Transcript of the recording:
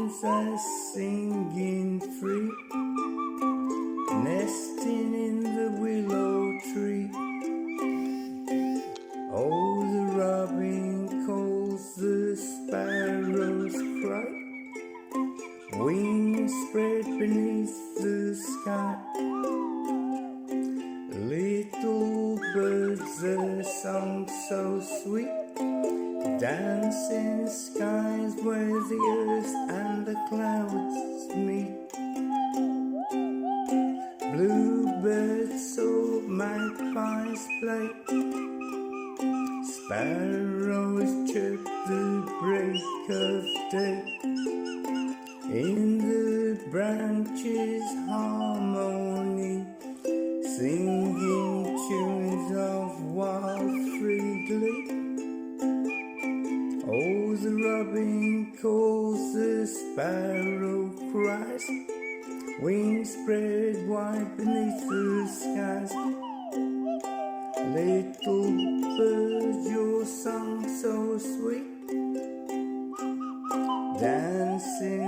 birds are singing free, nesting in the willow tree. Oh, the robin calls, the sparrows cry, wings spread beneath the sky. Little birds, a song so sweet, dance in skies where the earth and the clouds meet. Bluebirds soar, magpies play, sparrows chirp the break of day. In the branches harmony, singing tunes of wild free glee. Oh, the robin calls, the sparrow cries, wings spread wide beneath the skies. Little bird, your song so sweet, dancing